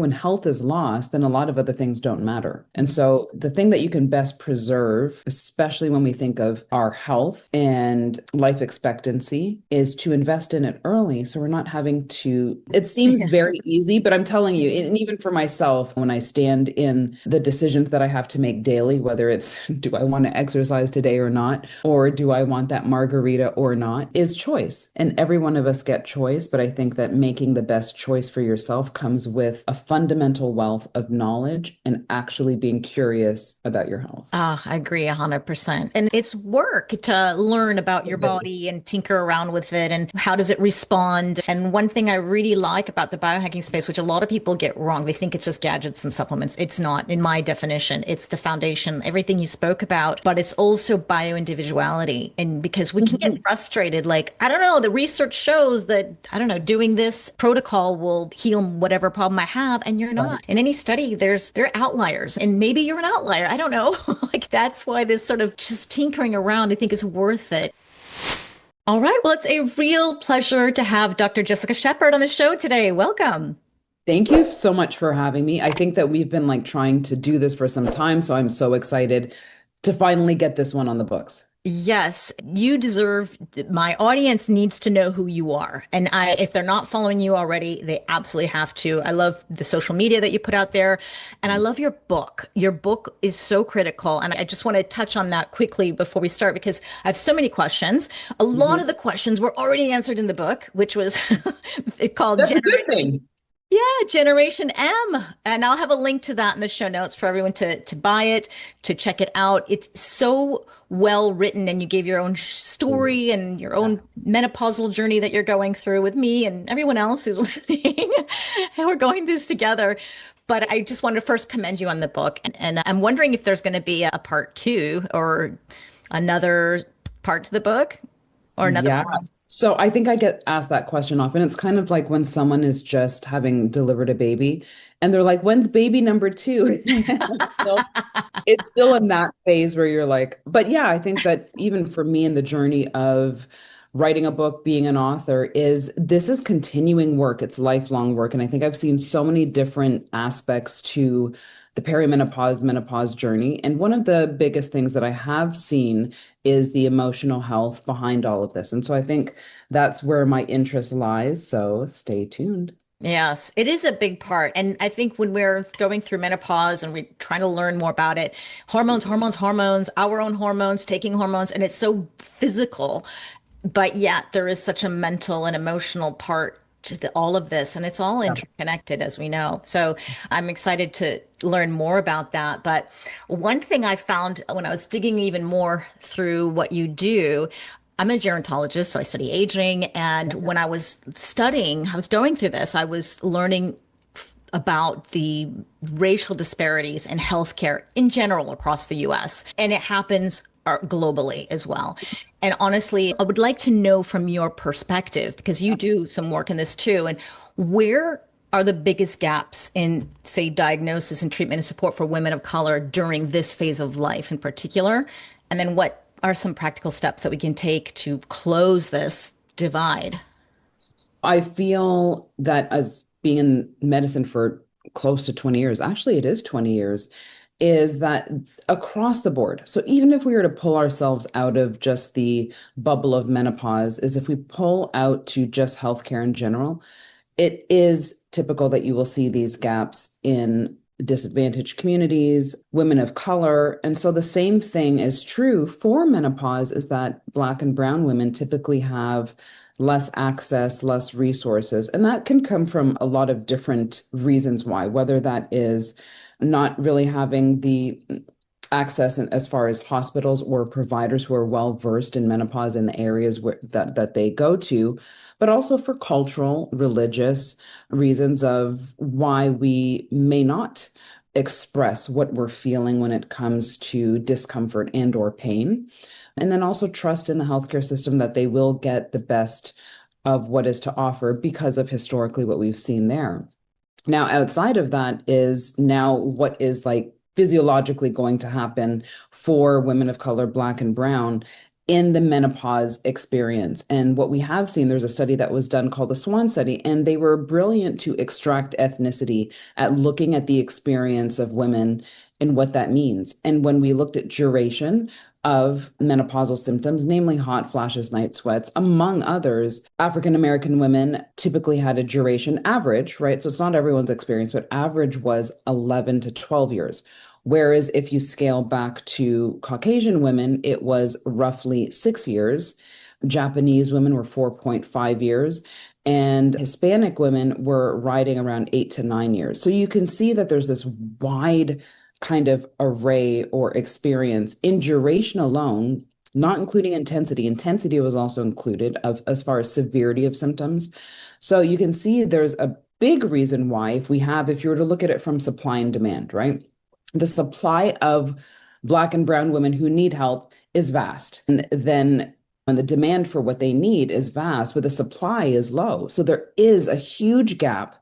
When health is lost, then a lot of other things don't matter. And so the thing that you can best preserve, especially when we think of our health and life expectancy, is to invest in it early. So we're not having to, it seems Yeah. very easy, but I'm telling you, and even for myself, when I stand in the decisions that I have to make daily, whether it's do I want to exercise today or not, or do I want that margarita or not, is choice. And every one of us get choice. But I think that making the best choice for yourself comes with a fundamental wealth of knowledge and actually being curious about your health. Ah, I agree 100%. And it's work to learn about your It is. body and tinker around with it and how does it respond. And one thing I really like about the biohacking space, which a lot of people get wrong, they think it's just gadgets and supplements. It's not, in my definition. It's the foundation, everything you spoke about, but it's also bioindividuality. And because we can get Mhm. frustrated, like, I don't know, the research shows that, I don't know, doing this protocol will heal whatever problem I have, and you're Right. not. In any study, there are outliers, and maybe you're an outlier. I don't know. Like that's why this sort of just tinkering around, I think is worth it. All right. Well, it's a real pleasure to have Dr. Jessica Shepard on the show today. Welcome. Thank you so much for having me. I think that we've been like trying to do this for some time, so I'm so excited to finally get this one on the books. Yes, you deserve, my audience needs to know who you are. And if they're not following you already, they absolutely have to. I love the social media that you put out there. And I love your book. Your book is so critical. And I just want to touch on that quickly before we start because I have so many questions. A lot of Mhm. the questions were already answered in the book, which was called That's a good thing. yeah, Generation M. And I'll have a link to that in the show notes for everyone to buy it, to check it out. It's so well written, and you gave your own story and your Yeah. own menopausal journey that you're going through with me and everyone else who's listening. And we're going this together. But I just wanted to first commend you on the book. And I'm wondering if there's going to be a part two or another part to the book or another Yeah. part. So I think I get asked that question often. It's kind of like when someone is just having delivered a baby and they're like, when's baby number two? So it's still in that phase where you're like, but yeah, I think that even for me in the journey of writing a book, being an author, is this is continuing work. It's lifelong work. And I think I've seen so many different aspects to the perimenopause, menopause journey. And one of the biggest things that I have seen is the emotional health behind all of this. And so I think that's where my interest lies. So stay tuned. Yes, it is a big part. And I think when we're going through menopause and we're trying to learn more about it, hormones, our own hormones, taking hormones, and it's so physical. But yet there is such a mental and emotional part to all of this. And it's all Yeah. interconnected, as we know. So I'm excited to learn more about that. But one thing I found when I was digging even more through what you do, I'm a gerontologist, so I study aging. And when I was studying, I was going through this, I was learning about the racial disparities in healthcare in general across the US. And it happens globally as well. And honestly, I would like to know from your perspective, because you do some work in this too, and where are the biggest gaps in, say, diagnosis and treatment and support for women of color during this phase of life in particular? And then what are some practical steps that we can take to close this divide? I feel that as being in medicine for close to 20 years, actually, it is 20 years, is that across the board. So even if we were to pull ourselves out of just the bubble of menopause, is if we pull out to just healthcare in general, it is typical that you will see these gaps in disadvantaged communities, women of color. And so the same thing is true for menopause is that Black and Brown women typically have less access, less resources. And that can come from a lot of different reasons why, whether that is not really having the access as far as hospitals or providers who are well versed in menopause in the areas that they go to, but also for cultural, religious reasons of why we may not express what we're feeling when it comes to discomfort and or pain. And then also trust in the healthcare system that they will get the best of what is to offer because of historically what we've seen there. Now, outside of that is now what is like physiologically going to happen for women of color, Black and Brown in the menopause experience. And what we have seen, there's a study that was done called the SWAN Study, and they were brilliant to extract ethnicity at looking at the experience of women and what that means. And when we looked at duration of menopausal symptoms, namely hot flashes, night sweats, among others, African American women typically had a duration average, right? So it's not everyone's experience, but average was 11 to 12 years. Whereas if you scale back to Caucasian women, it was roughly 6 years. Japanese women were 4.5 years, and Hispanic women were riding around 8 to 9 years. So you can see that there's this wide kind of array or experience in duration alone, not including intensity. Intensity was also included of as far as severity of symptoms. So you can see there's a big reason why if you were to look at it from supply and demand, right? The supply of Black and brown women who need help is vast. And then and the demand for what they need is vast, but the supply is low. So there is a huge gap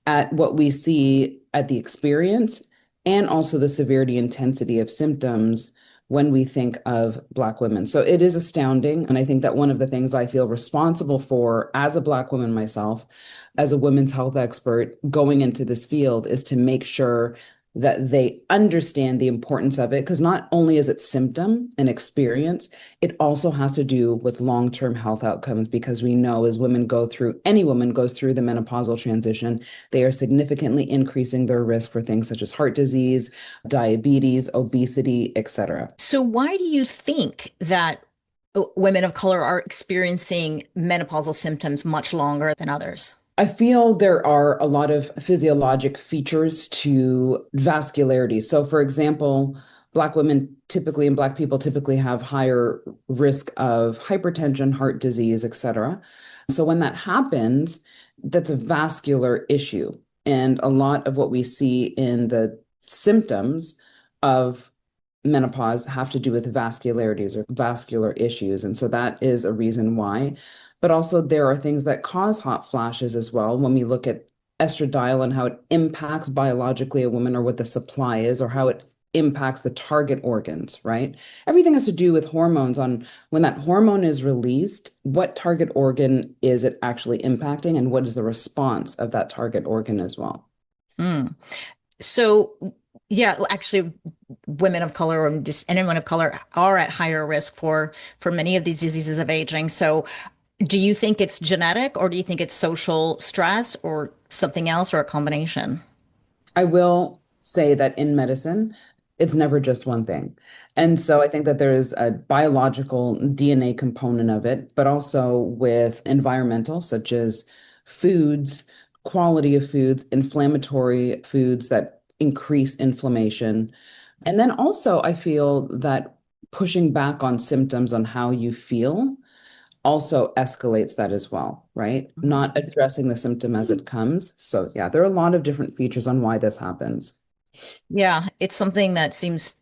at what we see at the experience and also the severity intensity of symptoms when we think of Black women. So it is astounding. And I think that one of the things I feel responsible for as a Black woman myself, as a women's health expert going into this field, is to make sure that they understand the importance of it. Because not only is it symptom and experience, it also has to do with long-term health outcomes. Because we know as any woman goes through the menopausal transition, they are significantly increasing their risk for things such as heart disease, diabetes, obesity, etc. So why do you think that women of color are experiencing menopausal symptoms much longer than others? I feel there are a lot of physiologic features to vascularity. So, for example, Black women typically and Black people typically have higher risk of hypertension, heart disease, etc. So, when that happens, that's a vascular issue. And a lot of what we see in the symptoms of menopause have to do with vascularities or vascular issues. And so that is a reason why. But also, there are things that cause hot flashes as well. When we look at estradiol and how it impacts biologically a woman, or what the supply is, or how it impacts the target organs, right? Everything has to do with hormones. On when that hormone is released, what target organ is it actually impacting, and what is the response of that target organ as well? Mm. So, yeah, actually, women of color or just anyone of color are at higher risk for many of these diseases of aging. So, do you think it's genetic, or do you think it's social stress, or something else, or a combination? I will say that in medicine, it's never just one thing. And so I think that there is a biological DNA component of it, but also with environmental, such as foods, quality of foods, inflammatory foods that increase inflammation. And then also, I feel that pushing back on symptoms, on how you feel, also escalates that as well, right? Not addressing the symptom as it comes. So, yeah, there are a lot of different features on why this happens. Yeah, it's something that seems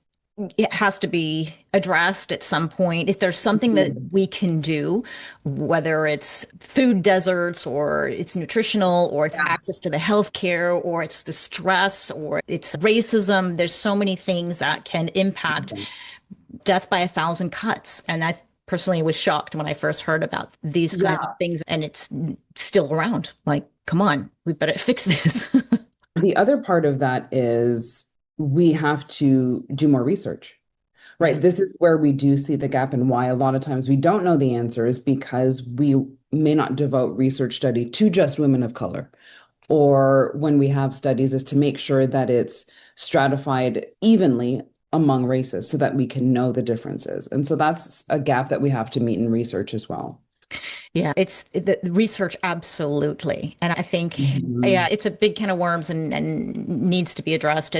it has to be addressed at some point. If there's something that Mhm. we can do, whether it's food deserts, or it's nutritional, or it's Yeah. access to the healthcare, or it's the stress, or it's racism, there's so many things that can impact death by a thousand cuts. And I personally was shocked when I first heard about these kinds of Yeah. things, and it's still around. Like, come on, we better fix this. The other part of that is we have to do more research, right? Mm. This is where we do see the gap, and why a lot of times we don't know the answers, because we may not devote research study to just women of color. Or when we have studies, is to make sure that it's stratified evenly among races so that we can know the differences. And so that's a gap that we have to meet in research as well. Yeah, it's the research, absolutely. And I think, yeah, Mhm. it's a big can of worms, and needs to be addressed.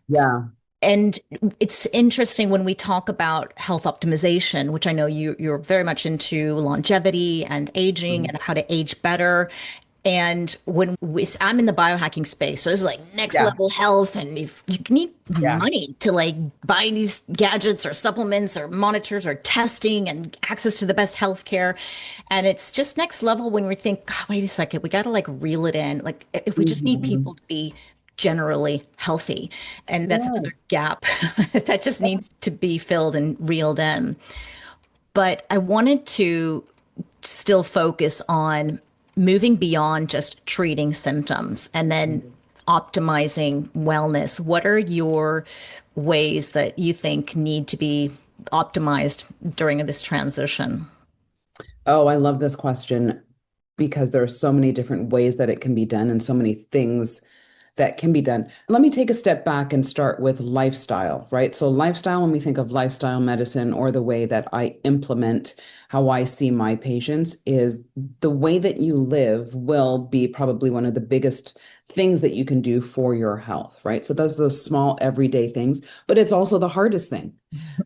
Yeah. And it's interesting when we talk about health optimization, which I know you're very much into longevity and aging Mhm. and how to age better. And I'm in the biohacking space, so this is like next Yeah. level health, and if you need Yeah. money to like buy these gadgets or supplements or monitors or testing and access to the best healthcare, and it's just next level when we think, "God, wait a second, we got to like reel it in. Like, if we just need people Mhm. to be generally healthy, and that's Yeah. another gap that just needs to be filled and reeled in." But I wanted to still focus on moving beyond just treating symptoms and then optimizing wellness. What are your ways that you think need to be optimized during this transition? Oh, I love this question because there are so many different ways that it can be done and so many things that can be done. Let me take a step back and start with lifestyle, right? So, lifestyle, when we think of lifestyle medicine or the way that I implement how I see my patients, is the way that you live will be probably one of the biggest things that you can do for your health, right? So, those small everyday things, but it's also the hardest thing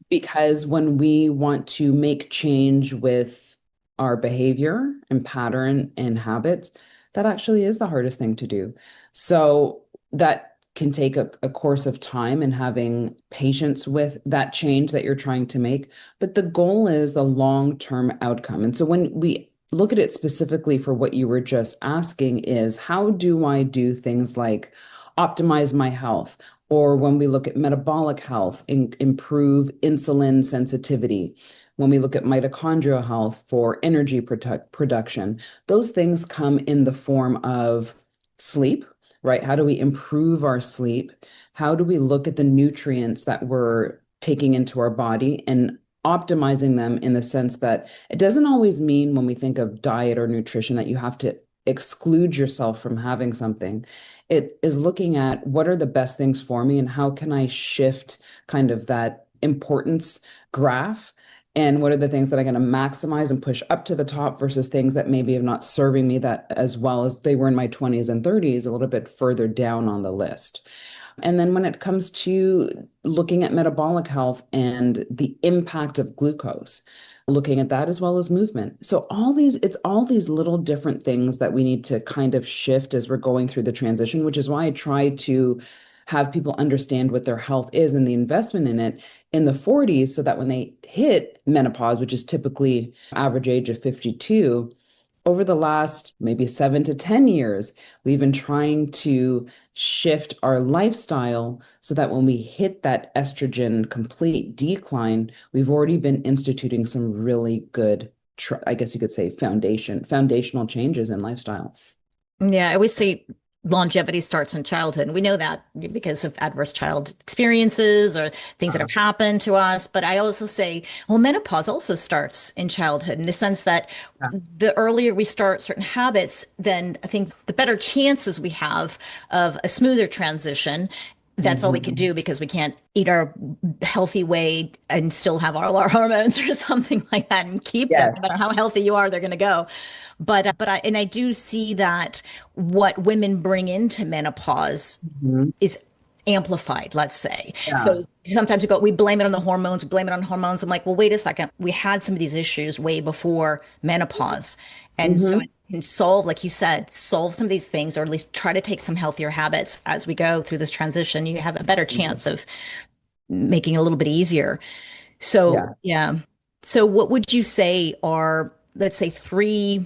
because when we want to make change with our behavior and pattern and habits, that actually is the hardest thing to do. So that can take a course of time and having patience with that change that you're trying to make. But the goal is the long-term outcome. And so when we look at it specifically for what you were just asking is how do I do things like optimize my health? Or when we look at metabolic health, improve insulin sensitivity. When we look at mitochondrial health for energy production, those things come in the form of sleep, right? How do we improve our sleep? How do we look at the nutrients that we're taking into our body and optimizing them in the sense that it doesn't always mean when we think of diet or nutrition that you have to exclude yourself from having something. It is looking at what are the best things for me and how can I shift kind of that importance graph and what are the things that I'm going to maximize and push up to the top versus things that maybe are not serving me that as well as they were in my 20s and 30s, a little bit further down on the list. And then when it comes to looking at metabolic health and the impact of glucose, looking at that as well as movement. So it's all these little different things that we need to kind of shift as we're going through the transition, which is why I try to have people understand what their health is and the investment in it in the 40s so that when they hit menopause, which is typically average age of 52, over the last maybe 7 to 10 years, we've been trying to shift our lifestyle so that when we hit that estrogen complete decline, we've already been instituting some really good, I guess you could say, foundational changes in lifestyle. Yeah, I always say longevity starts in childhood. And we know that because of adverse child experiences or things that have happened to us. But I also say, well, menopause also starts in childhood in the sense that Yeah. the earlier we start certain habits, then I think the better chances we have of a smoother transition. That's all we can Mhm. do because we can't eat our healthy way and still have all our hormones or something like that and keep them. Yes. No matter how healthy you are, they're going to go. But I do see that what women bring into menopause Mhm. is amplified, let's say. Yeah. So sometimes we blame it on the hormones, we blame it on hormones. I'm like, well, wait a second. We had some of these issues way before menopause. And so Hmm. it can solve, like you said, solve some of these things, or at least try to take some healthier habits as we go through this transition. You have a better chance of making it a little bit easier. So, Yeah. yeah. So what would you say are, let's say, three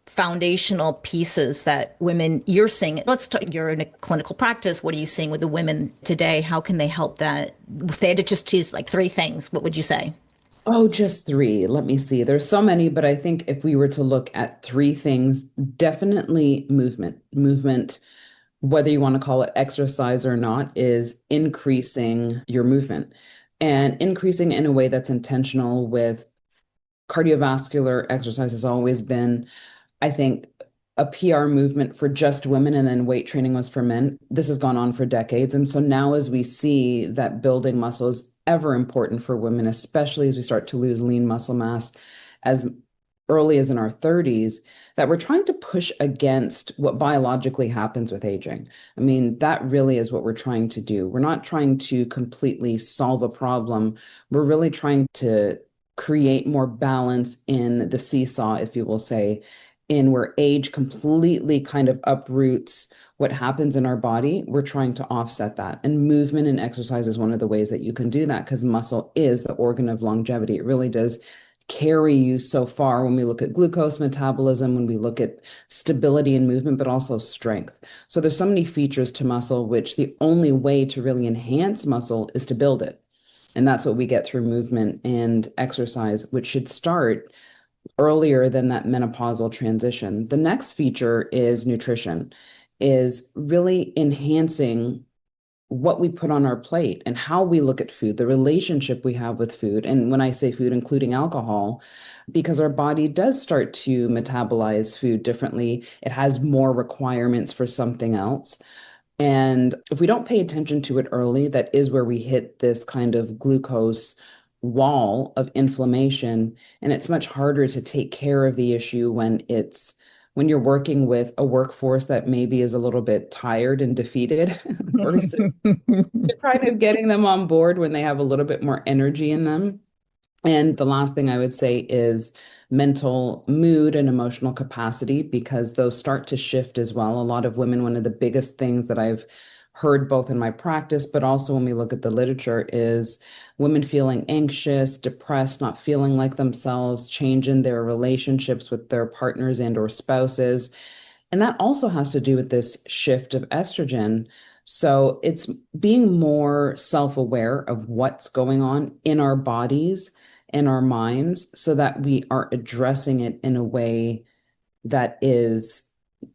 foundational pieces that women you're seeing? Let's talk, you're in a clinical practice. What are you seeing with the women today? How can they help that? If they had to just choose like three things, what would you say? Oh, just three. Let me see. There's so many, but I think if we were to look at three things, definitely movement. Movement, whether you want to call it exercise or not, is increasing your movement and increasing in a way that's intentional with cardiovascular exercise has always been, I think, a PR movement for just women, and then weight training was for men. This has gone on for decades. And so now, as we see that building muscle is ever important for women, especially as we start to lose lean muscle mass as early as in our 30s, that we're trying to push against what biologically happens with aging. I mean, that really is what we're trying to do. We're not trying to completely solve a problem. We're really trying to create more balance in the seesaw, if you will say, in where age completely kind of uproots what happens in our body. We're trying to offset that. And movement and exercise is one of the ways that you can do that because muscle is the organ of longevity. It really does carry you so far when we look at glucose metabolism, when we look at stability and movement, but also strength. So there's so many features to muscle, which the only way to really enhance muscle is to build it. And that's what we get through movement and exercise, which should start earlier than that menopausal transition. The next feature is nutrition, is really enhancing what we put on our plate and how we look at food, the relationship we have with food. And when I say food, including alcohol, because our body does start to metabolize food differently, it has more requirements for something else. And if we don't pay attention to it early, that is where we hit this kind of glucose wall of inflammation. And it's much harder to take care of the issue when you're working with a workforce that maybe is a little bit tired and defeated versus kind of getting them on board when they have a little bit more energy in them. And the last thing I would say is mental mood and emotional capacity, because those start to shift as well. A lot of women, one of the biggest things that I've heard both in my practice, but also when we look at the literature, is women feeling anxious, depressed, not feeling like themselves, change in their relationships with their partners and or spouses. And that also has to do with this shift of estrogen. So it's being more self-aware of what's going on in our bodies and our minds so that we are addressing it in a way that is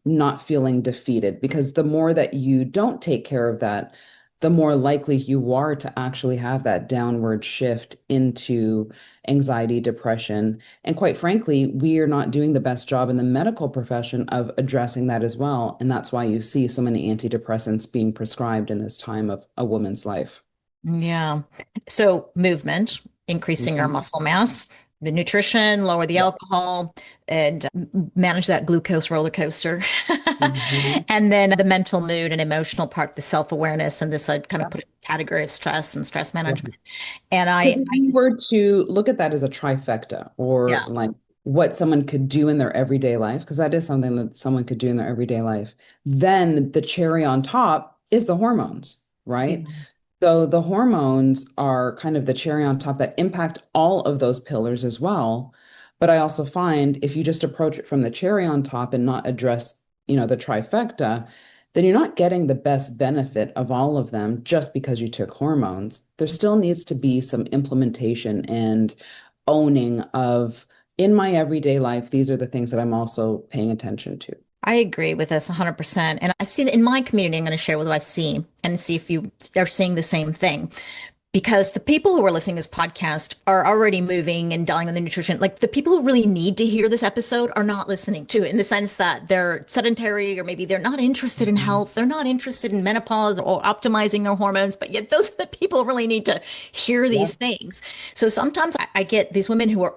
not feeling defeated. Because the more that you don't take care of that, the more likely you are to actually have that downward shift into anxiety, depression. And quite frankly, we are not doing the best job in the medical profession of addressing that as well. And that's why you see so many antidepressants being prescribed in this time of a woman's life. Yeah. So movement, increasing our Mhm. muscle mass, the nutrition, lower the Yeah. alcohol, and manage that glucose roller coaster. Mhm. And then the mental mood and emotional part, the self-awareness, and this I'd kind of Yeah. put in a category of stress and stress Yeah. management. And Because if you were to look at that as a trifecta or yeah. like what someone could do in their everyday life, because that is something that someone could do in their everyday life, then the cherry on top is the hormones, right? Mhm. So the hormones are kind of the cherry on top that impact all of those pillars as well. But I also find if you just approach it from the cherry on top and not address, the trifecta, then you're not getting the best benefit of all of them just because you took hormones. There still needs to be some implementation and owning of in my everyday life, these are the things that I'm also paying attention to. I agree with this 100%. And I see that in my community, I'm going to share what I see and see if you are seeing the same thing. Because the people who are listening to this podcast are already moving and dealing with the nutrition. Like the people who really need to hear this episode are not listening to it in the sense that they're sedentary or maybe they're not interested in Mhm. health. They're not interested in menopause or optimizing their hormones, but yet those are the people who really need to hear Yeah. these things. So sometimes I get these women who are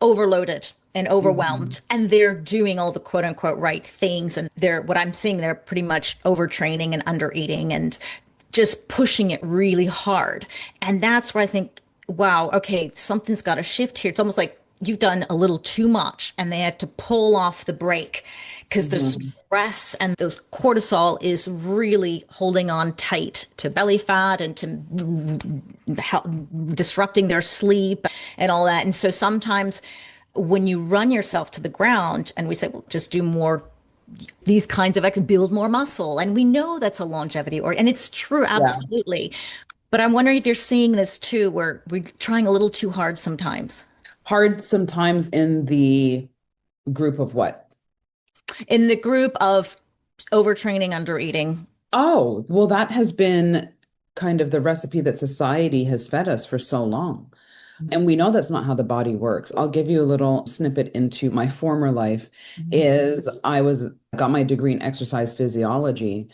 overloaded and overwhelmed Mhm. and they're doing all the quote unquote right things and they're what I'm seeing they're pretty much overtraining and undereating and just pushing it really hard. And that's where I think, wow, okay, something's got to shift here. It's almost like you've done a little too much and they have to pull off the brake because the Mhm. stress and those cortisol is really holding on tight to belly fat and to disrupting their sleep and all that. And so sometimes when you run yourself to the ground and we say, well, just do more these kinds of build more muscle. And we know that's a longevity or, and it's true, Yeah. absolutely. But I'm wondering if you're seeing this too, where we're trying a little too hard sometimes. Hard sometimes in the group of what? In the group of overtraining, undereating. Oh, well, that has been kind of the recipe that society has fed us for so long. And we know that's not how the body works. I'll give you a little snippet into my former life is got my degree in exercise physiology.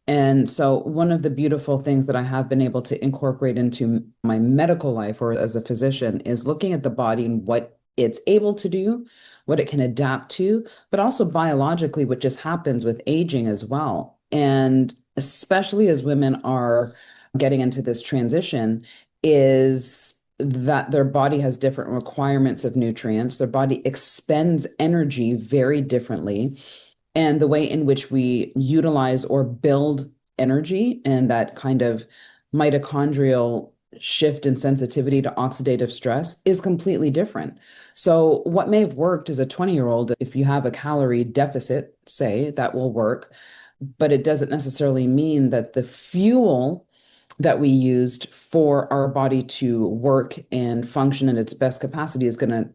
And so one of the beautiful things that I have been able to incorporate into my medical life or as a physician is looking at the body and what it's able to do, what it can adapt to, but also biologically what just happens with aging as well. And especially as women are getting into this transition, is that their body has different requirements of nutrients. Their body expends energy very differently. And the way in which we utilize or build energy and that kind of mitochondrial shift in sensitivity to oxidative stress is completely different. So, what may have worked as a 20-year-old, if you have a calorie deficit, say that will work, but it doesn't necessarily mean that the fuel that we used for our body to work and function at its best capacity is going to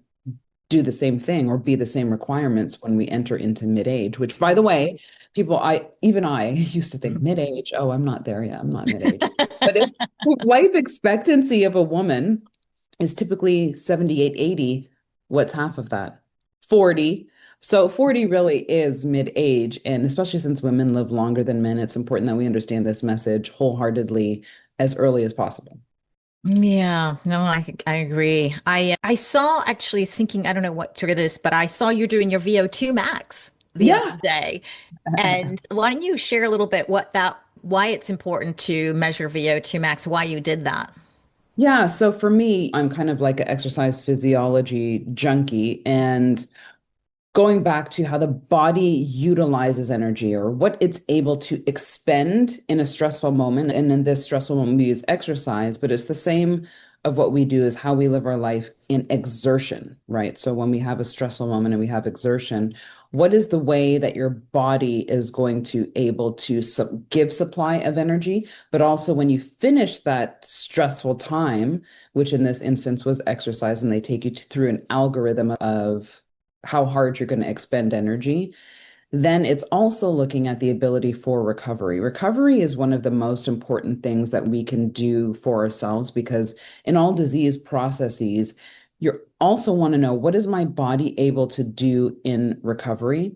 do the same thing or be the same requirements when we enter into mid-age, which by the way, people, I used to think mid-age, oh, I'm not there yet. I'm not mid-age. But if life expectancy of a woman is typically 78, 80, what's half of that? 40. So 40 really is mid-age. And especially since women live longer than men, it's important that we understand this message wholeheartedly as early as possible. Yeah, no, I think I agree. I saw actually thinking, I don't know what triggered this, but I saw you doing your VO2 max the other Yeah. day. And why don't you share a little bit why it's important to measure VO2 max, why you did that? Yeah, so for me, I'm kind of like an exercise physiology junkie. And going back to how the body utilizes energy or what it's able to expend in a stressful moment. And in this stressful moment, we use exercise, but it's the same of what we do is how we live our life in exertion, right? So when we have a stressful moment and we have exertion, what is the way that your body is going to able to give supply of energy, but also when you finish that stressful time, which in this instance was exercise, and they take you through an algorithm of how hard you're going to expend energy, then it's also looking at the ability for recovery. Recovery is one of the most important things that we can do for ourselves because in all disease processes, you also want to know what is my body able to do in recovery.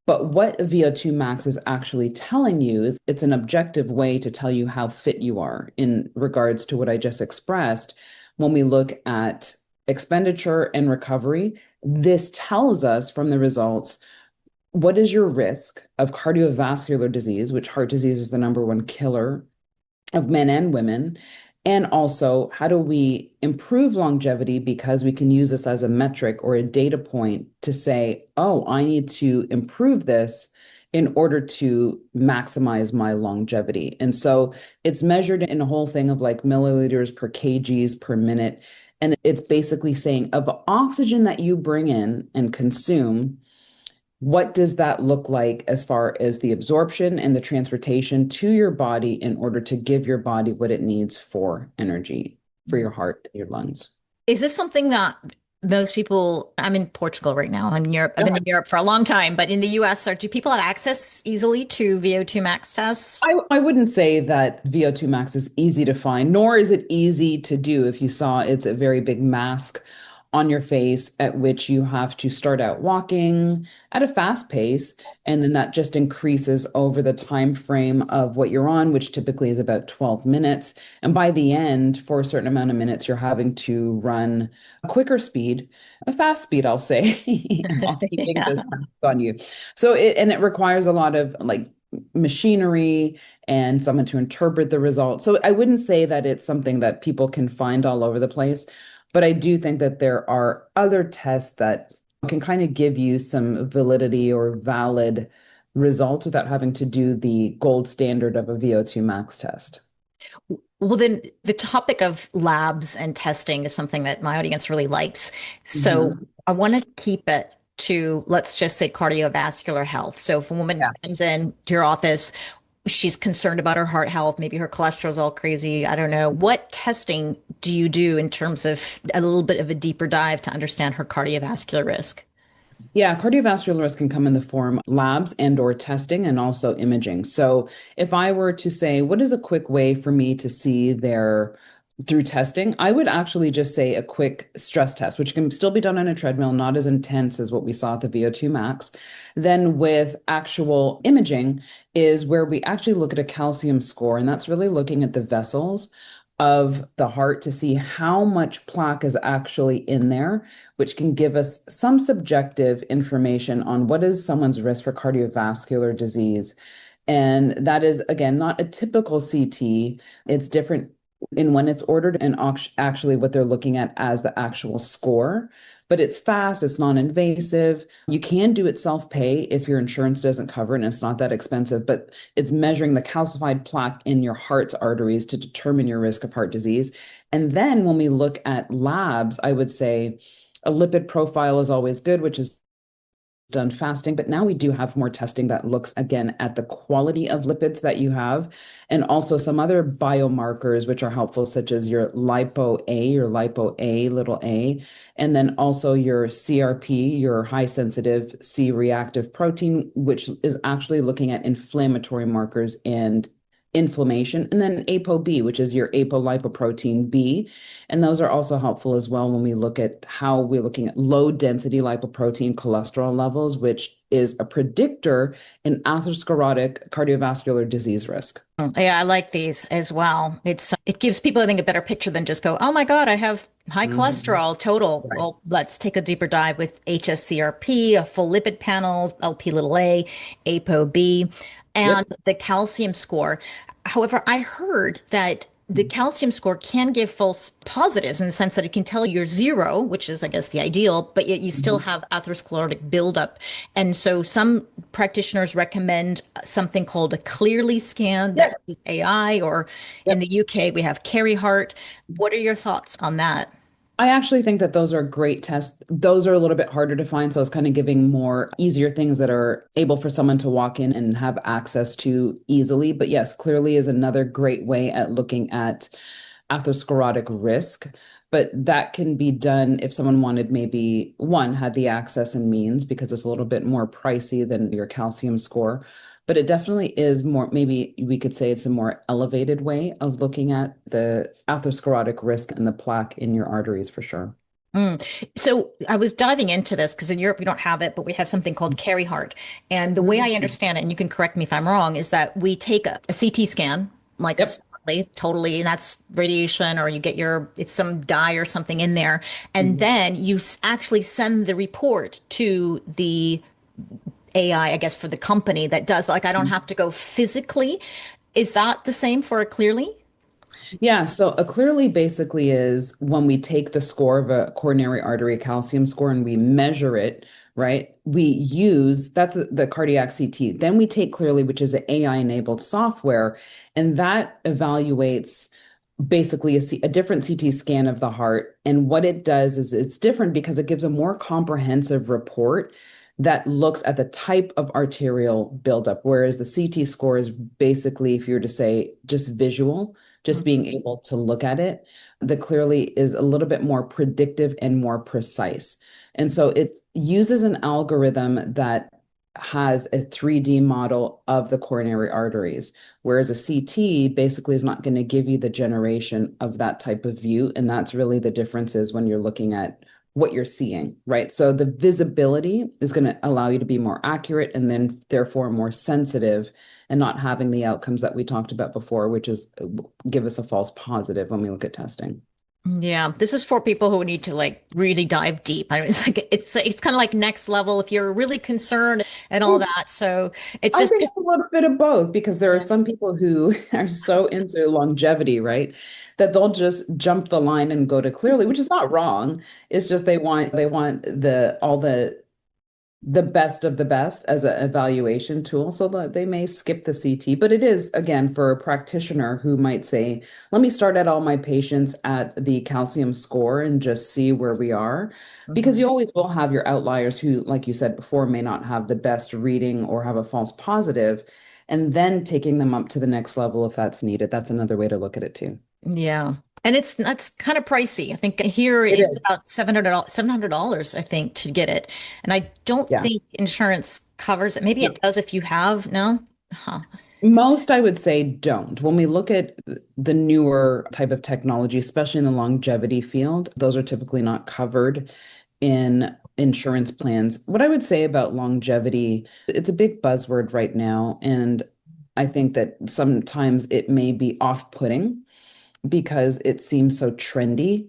But what VO2 max is actually telling you is it's an objective way to tell you how fit you are in regards to what I just expressed. When we look at expenditure and recovery, this tells us from the results what is your risk of cardiovascular disease, which heart disease is the number one killer of men and women. And also, how do we improve longevity? Because we can use this as a metric or a data point to say, oh, I need to improve this in order to maximize my longevity. And so it's measured in a whole thing of like milliliters per kgs per minute. And it's basically saying of oxygen that you bring in and consume, what does that look like as far as the absorption and the transportation to your body in order to give your body what it needs for energy, for your heart and your lungs? Is this something that most people, I'm in Portugal right now. I'm in Europe. I've been Yeah. in Europe for a long time, but in the US, do people have access easily to VO2 max tests? I wouldn't say that VO2 max is easy to find, nor is it easy to do. If you saw, it's a very big mask on your face at which you have to start out walking at a fast pace, and then that just increases over the time frame of what you're on, which typically is about 12 minutes. And by the end, for a certain amount of minutes, you're having to run a quicker speed, a fast speed, I'll say, while keeping Yeah. this mask on you. So it requires a lot of like machinery and someone to interpret the results. So I wouldn't say that it's something that people can find all over the place, but I do think that there are other tests that can kind of give you some validity or valid results without having to do the gold standard of a VO2 max test. Well, then the topic of labs and testing is something that my audience really likes. So Mhm. I want to keep it to, let's just say, cardiovascular health. So if a woman Yeah. comes in to your office, she's concerned about her heart health, maybe her cholesterol's all crazy. I don't know. What testing do you do in terms of a little bit of a deeper dive to understand her cardiovascular risk? Yeah, cardiovascular risk can come in the form of labs and or testing and also imaging. So if I were to say, what is a quick way for me to see their through testing, I would actually just say a quick stress test, which can still be done on a treadmill, not as intense as what we saw at the VO2 max. Then with actual imaging is where we actually look at a calcium score, and that's really looking at the vessels of the heart to see how much plaque is actually in there, which can give us some subjective information on what is someone's risk for cardiovascular disease. And that is, again, not a typical CT. It's different in when it's ordered and actually what they're looking at as the actual score. But it's fast, it's non-invasive. You can do it self-pay if your insurance doesn't cover it and it's not that expensive, but it's measuring the calcified plaque in your heart's arteries to determine your risk of heart disease. And then when we look at labs, I would say a lipid profile is always good, which is done fasting, but now we do have more testing that looks again at the quality of lipids that you have, and also some other biomarkers which are helpful, such as your lipo A, little a, and then also your CRP, your high sensitive C reactive protein, which is actually looking at inflammatory markers and inflammation, and then ApoB, which is your apolipoprotein B. And those are also helpful as well when we look at how we're looking at low density lipoprotein cholesterol levels, which is a predictor in atherosclerotic cardiovascular disease risk. Yeah, I like these as well. It gives people, I think, a better picture than just go, oh my God, I have high Mhm. cholesterol total. Right. Well, let's take a deeper dive with HSCRP, a full lipid panel, LP little a, ApoB, and Yep. the calcium score. However, I heard that the calcium score can give false positives in the sense that it can tell you're zero, which is, I guess, the ideal, but yet you still Mhm. have atherosclerotic buildup. And so some practitioners recommend something called a Clearly scan that Yep. uses AI, or in Yep. the UK, we have Carry Heart. What are your thoughts on that? I actually think that those are great tests. Those are a little bit harder to find. So it's kind of giving more easier things that are able for someone to walk in and have access to easily. But yes, clearly is another great way at looking at atherosclerotic risk. But that can be done if someone wanted, maybe one had the access and means, because it's a little bit more pricey than your calcium score. But it definitely is more, maybe we could say it's a more elevated way of looking at the atherosclerotic risk and the plaque in your arteries for sure. Mm. So I was diving into this because in Europe we don't have it, but we have something called Carry Heart. And the way I Mhm. understand it, and you can correct me if I'm wrong, is that we take a CT scan, like Yep. separately, totally, and that's radiation, or you get it's some dye or something in there. And Mhm. then you actually send the report to the AI, I guess, for the company that does, like, I don't have to go physically. Is that the same for a Clearly? Yeah, so a clearly basically is when we take the score of a coronary artery calcium score and we measure it, right? We use that's the cardiac CT. Then we take clearly, which is an AI-enabled software, and that evaluates basically a different CT scan of the heart. And what it does is it's different because it gives a more comprehensive report that looks at the type of arterial buildup, whereas the CT score is basically, if you were to say, just visual, just being able to look at it. The clearly is a little bit more predictive and more precise. And so it uses an algorithm that has a 3D model of the coronary arteries, whereas a CT basically is not going to give you the generation of that type of view. And that's really the difference is when you're looking at what you're seeing, right? So the visibility is going to allow you to be more accurate and then therefore more sensitive and not having the outcomes that we talked about before, which is give us a false positive when we look at testing. Yeah, this is for people who need to like really dive deep. I mean, it's kind of like next level if you're really concerned and all It's, that. So it's I just, think it's a little bit of both because there are some people who are so into longevity, right? That they'll just jump the line and go to clearly, which is not wrong. It's just they want the best of the best as an evaluation tool so that they may skip the CT. But it is, again, for a practitioner who might say, let me start at all my patients at the calcium score and just see where we are. Because Mhm. you always will have your outliers who, like you said before, may not have the best reading or have a false positive, and then taking them up to the next level if that's needed. That's another way to look at it too. Yeah. And that's kind of pricey. I think here It it's is. about $700, I think, to get it. And I don't Yeah. think insurance covers it. Maybe No. it does if you have, no? Huh. Most, I would say, don't. When we look at the newer type of technology, especially in the longevity field, those are typically not covered in insurance plans. What I would say about longevity, it's a big buzzword right now. And I think that sometimes it may be off-putting because it seems so trendy.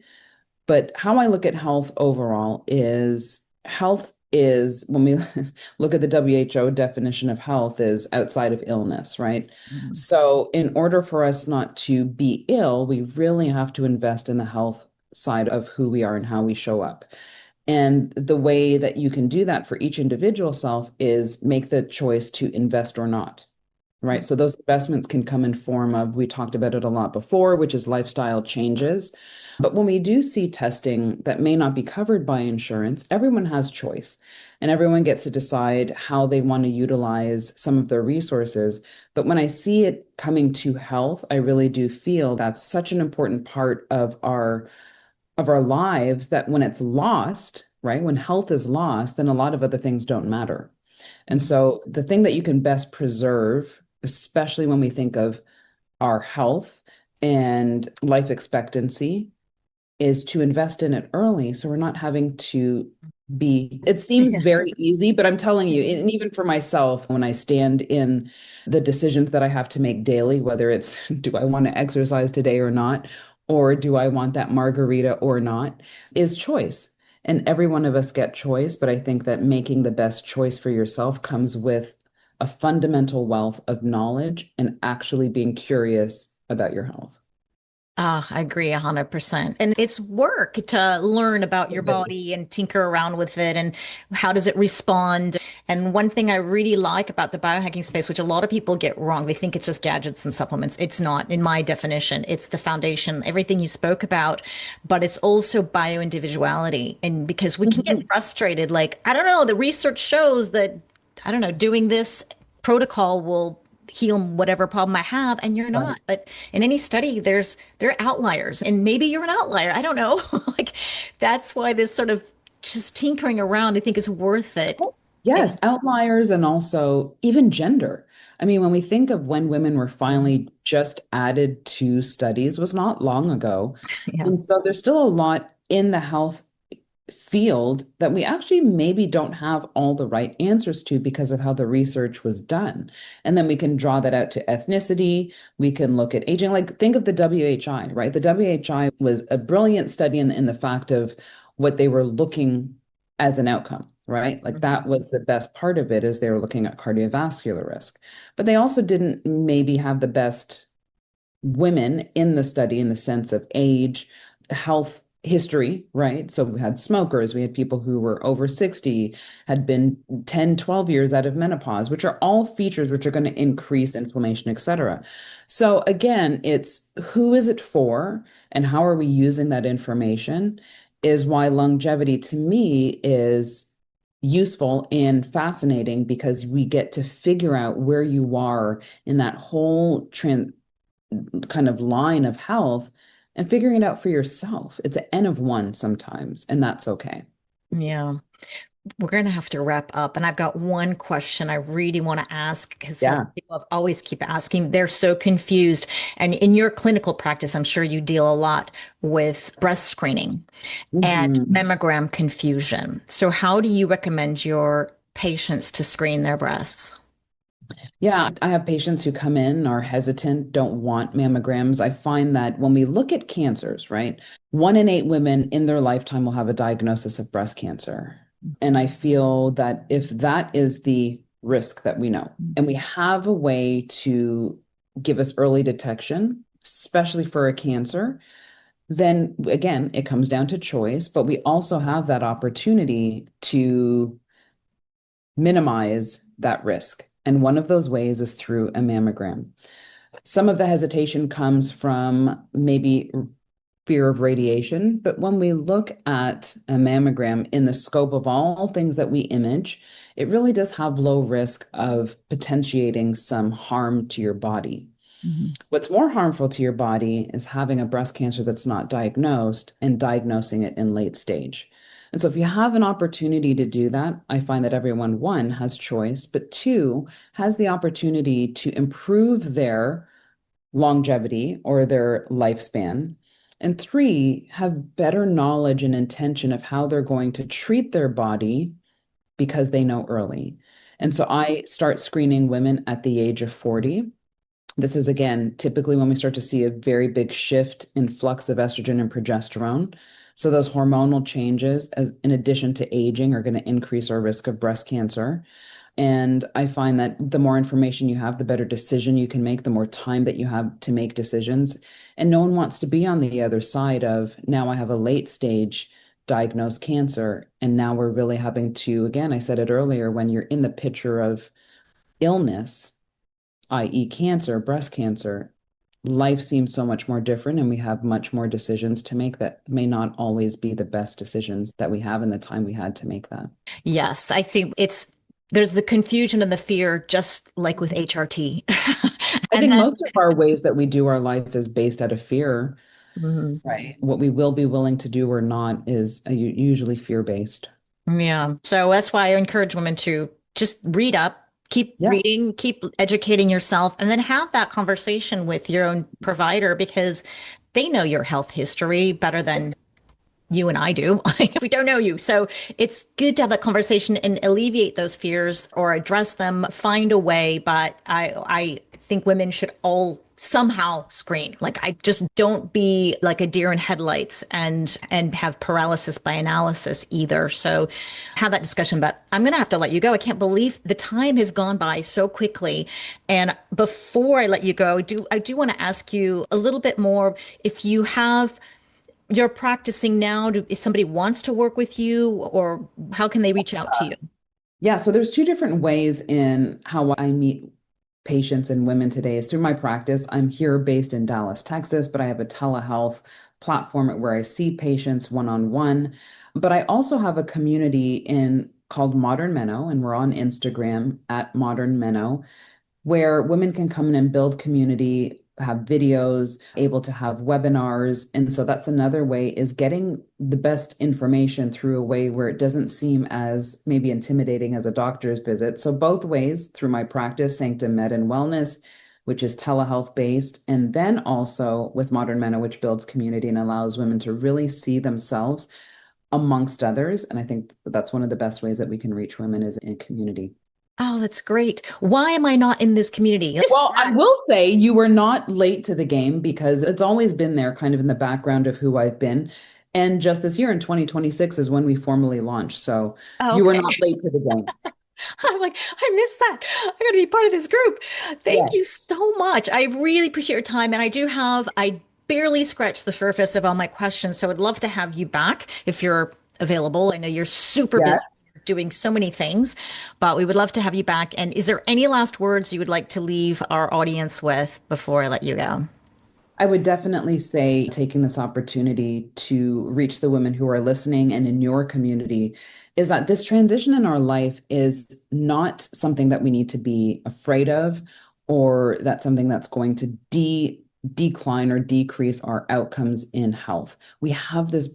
But how I look at health overall is health is when we look at the WHO definition of health is outside of illness, right? Mhm. So in order for us not to be ill, we really have to invest in the health side of who we are and how we show up. And the way that you can do that for each individual self is make the choice to invest or not. right? So those investments can come in form of, we talked about it a lot before, which is lifestyle changes. But when we do see testing that may not be covered by insurance, everyone has choice and everyone gets to decide how they want to utilize some of their resources. But when I see it coming to health, I really do feel that's such an important part of our lives that when it's lost, right? When health is lost, then a lot of other things don't matter. And so the thing that you can best preserve, especially when we think of our health and life expectancy, is to invest in it early so we're not having to be, it seems Yeah. very easy, but I'm telling you, and even for myself, when I stand in the decisions that I have to make daily, whether it's do I want to exercise today or not, or do I want that margarita or not, is choice. And every one of us get choice, but I think that making the best choice for yourself comes with a fundamental wealth of knowledge and actually being curious about your health. Ah, I agree 100%. And it's work to learn about your body and tinker around with it and how does it respond. And one thing I really like about the biohacking space, which a lot of people get wrong, they think it's just gadgets and supplements. It's not, in my definition. It's the foundation, everything you spoke about, but it's also bioindividuality. And because we can get Mhm. frustrated, like, I don't know, the research shows that, I don't know, doing this protocol will heal whatever problem I have, and you're Right. not. But in any study, there are outliers, and maybe you're an outlier. I don't know. Like that's why this sort of just tinkering around, I think, is worth it. And Yes, outliers and also even gender. I mean, when we think of when women were finally just added to studies was not long ago. yeah. And so there's still a lot in the health field that we actually maybe don't have all the right answers to because of how the research was done. And then we can draw that out to ethnicity. We can look at aging. Like think of the WHI, right? The WHI was a brilliant study in the fact of what they were looking as an outcome, right? Like Mhm. that was the best part of it is they were looking at cardiovascular risk. But they also didn't maybe have the best women in the study in the sense of age, health history, right? So we had smokers, we had people who were over 60, had been 10, 12 years out of menopause, which are all features which are going to increase inflammation, et cetera. So again, it's who is it for and how are we using that information is why longevity to me is useful and fascinating because we get to figure out where you are in that whole kind of line of health and figuring it out for yourself. It's an N of one sometimes, and that's okay. Yeah. We're going to have to wrap up. And I've got one question I really want to ask because some Yeah. people have always keep asking. They're so confused. And in your clinical practice, I'm sure you deal a lot with breast screening and Mhm. mammogram confusion. So, how do you recommend your patients to screen their breasts? Yeah, I have patients who come in are hesitant, don't want mammograms. I find that when we look at cancers, right, 1 in 8 women in their lifetime will have a diagnosis of breast cancer. And I feel that if that is the risk that we know, and we have a way to give us early detection, especially for a cancer, then again, it comes down to choice, but we also have that opportunity to minimize that risk. And one of those ways is through a mammogram. Some of the hesitation comes from maybe fear of radiation, but when we look at a mammogram in the scope of all things that we image, it really does have low risk of potentiating some harm to your body. Mhm. What's more harmful to your body is having a breast cancer that's not diagnosed and diagnosing it in late stage. And so, if you have an opportunity to do that, I find that everyone, one, has choice, but two, has the opportunity to improve their longevity or their lifespan. And three, have better knowledge and intention of how they're going to treat their body because they know early. And so, I start screening women at the age of 40. This is again typically when we start to see a very big shift in flux of estrogen and progesterone. So those hormonal changes, as in addition to aging, are going to increase our risk of breast cancer. And I find that the more information you have, the better decision you can make, the more time that you have to make decisions. And no one wants to be on the other side of now I have a late stage diagnosed cancer. And now we're really having to, again, I said it earlier, when you're in the picture of illness, i.e., cancer, breast cancer, life seems so much more different and we have much more decisions to make that may not always be the best decisions that we have in the time we had to make that. Yes, I see. There's the confusion and the fear, just like with HRT. I And think then, most of our ways that we do our life is based out of fear, mhm. right? What we will be willing to do or not is usually fear-based. Yeah. So that's why I encourage women to just read up, keep Yeah. reading, keep educating yourself, and then have that conversation with your own provider because they know your health history better than you and I do. We don't know you. So it's good to have that conversation and alleviate those fears or address them, find a way. But I think women should all somehow screen. Like I just don't be like a deer in headlights and have paralysis by analysis either. So have that discussion. But I'm gonna have to let you go. I can't believe the time has gone by so quickly. And before I let you go, I do want to ask you a little bit more if you have you're practicing now. If somebody wants to work with you, or how can they reach out to you? Yeah, so there's two different ways in how I meet patients and women today is through my practice. I'm here based in Dallas, Texas, but I have a telehealth platform where I see patients one-on-one. But I also have a community in called Modern Meno, and we're on Instagram at Modern Meno, where women can come in and build community, have videos, able to have webinars. And so that's another way is getting the best information through a way where it doesn't seem as maybe intimidating as a doctor's visit. So both ways through my practice, Sanctum Med and Wellness, which is telehealth based, and then also with Modern Meno, which builds community and allows women to really see themselves amongst others. And I think that's one of the best ways that we can reach women is in community. Oh, that's great. Why am I not in this community? Yes. Well, I will say you were not late to the game because it's always been there kind of in the background of who I've been. And just this year in 2026 is when we formally launched. So Oh, you were okay. not late to the game. I'm like, I missed that. I got to be part of this group. Thank you Yes. so much. I really appreciate your time. And I barely scratched the surface of all my questions. So I'd love to have you back if you're available. I know you're super Yeah. busy doing so many things, but we would love to have you back. And is there any last words you would like to leave our audience with before I let you go? I would definitely say taking this opportunity to reach the women who are listening and in your community is that this transition in our life is not something that we need to be afraid of, or that's something that's going to decline or decrease our outcomes in health. We have this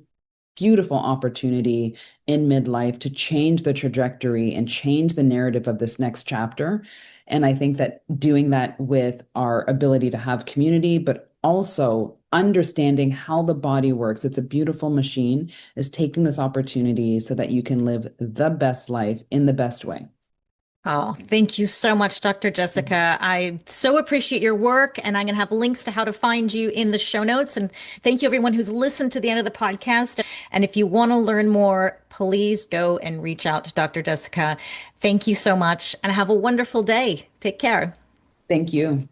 beautiful opportunity in midlife to change the trajectory and change the narrative of this next chapter. And I think that doing that with our ability to have community, but also understanding how the body works, it's a beautiful machine, is taking this opportunity so that you can live the best life in the best way. Oh, thank you so much, Dr. Jessica. I so appreciate your work, and I'm going to have links to how to find you in the show notes. And thank you, everyone who's listened to the end of the podcast. And if you want to learn more, please go and reach out to Dr. Jessica. Thank you so much, and have a wonderful day. Take care. Thank you.